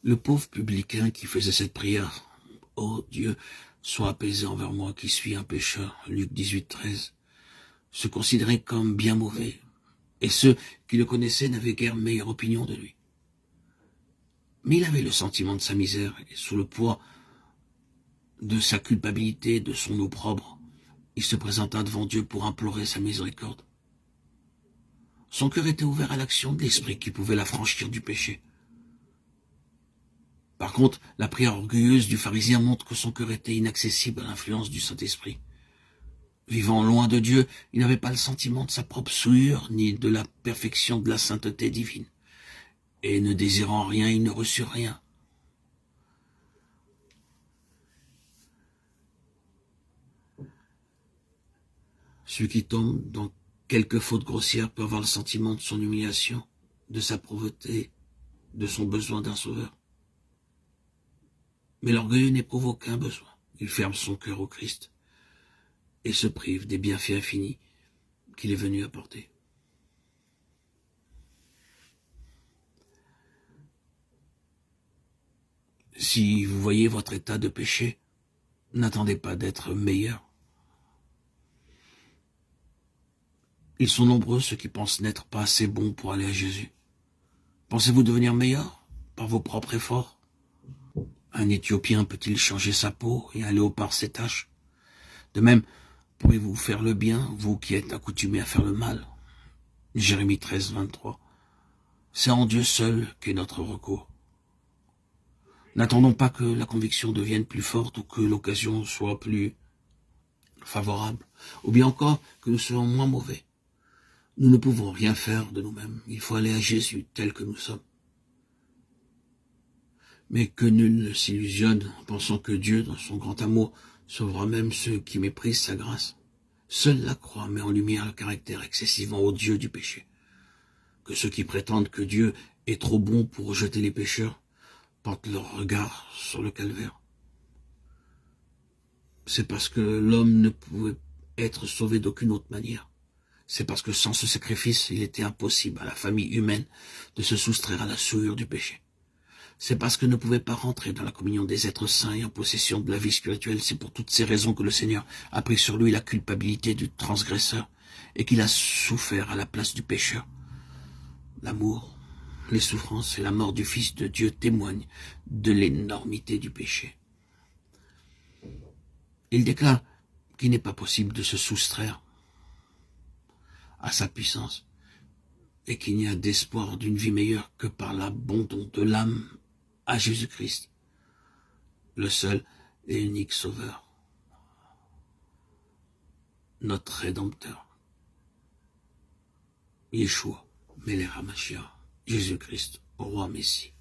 Le pauvre publicain qui faisait cette prière, « Oh Dieu, sois apaisé envers moi qui suis un pécheur », Luc 18, 13, se considérait comme bien mauvais, et ceux qui le connaissaient n'avaient guère meilleure opinion de lui. Mais il avait le sentiment de sa misère, et sous le poids de sa culpabilité, de son opprobre, il se présenta devant Dieu pour implorer sa miséricorde. Son cœur était ouvert à l'action de l'Esprit qui pouvait l'affranchir du péché. Par contre, la prière orgueilleuse du pharisien montre que son cœur était inaccessible à l'influence du Saint-Esprit. Vivant loin de Dieu, il n'avait pas le sentiment de sa propre souillure, ni de la perfection de la sainteté divine. Et ne désirant rien, il ne reçut rien. Celui qui tombe dans quelque faute grossière peut avoir le sentiment de son humiliation, de sa pauvreté, de son besoin d'un sauveur. Mais l'orgueilleux n'éprouve aucun besoin. Il ferme son cœur au Christ et se prive des bienfaits infinis qu'il est venu apporter. Si vous voyez votre état de péché, n'attendez pas d'être meilleur. Ils sont nombreux ceux qui pensent n'être pas assez bons pour aller à Jésus. Pensez-vous devenir meilleur par vos propres efforts? Un Éthiopien peut-il changer sa peau et un léopard ses taches? De même, pourrez-vous faire le bien, vous qui êtes accoutumés à faire le mal? Jérémie 13, 23. C'est en Dieu seul qu'est notre recours. N'attendons pas que la conviction devienne plus forte ou que l'occasion soit plus favorable, ou bien encore que nous soyons moins mauvais. Nous ne pouvons rien faire de nous-mêmes. Il faut aller à Jésus tel que nous sommes. Mais que nul ne s'illusionne en pensant que Dieu, dans son grand amour, sauvera même ceux qui méprisent sa grâce. Seule la croix met en lumière le caractère excessivement odieux du péché. Que ceux qui prétendent que Dieu est trop bon pour rejeter les pécheurs portent leur regard sur le calvaire. C'est parce que l'homme ne pouvait être sauvé d'aucune autre manière. C'est parce que sans ce sacrifice, il était impossible à la famille humaine de se soustraire à la souillure du péché. C'est parce que ne pouvait pas rentrer dans la communion des êtres saints et en possession de la vie spirituelle. C'est pour toutes ces raisons que le Seigneur a pris sur lui la culpabilité du transgresseur et qu'il a souffert à la place du pécheur. L'amour, les souffrances et la mort du Fils de Dieu témoignent de l'énormité du péché. Il déclare qu'il n'est pas possible de se soustraire à sa puissance et qu'il n'y a d'espoir d'une vie meilleure que par l'abandon de l'âme à Jésus-Christ, le seul et unique Sauveur, notre Rédempteur, Yeshua, Melech HaMashiach, Jésus-Christ, Roi Messie.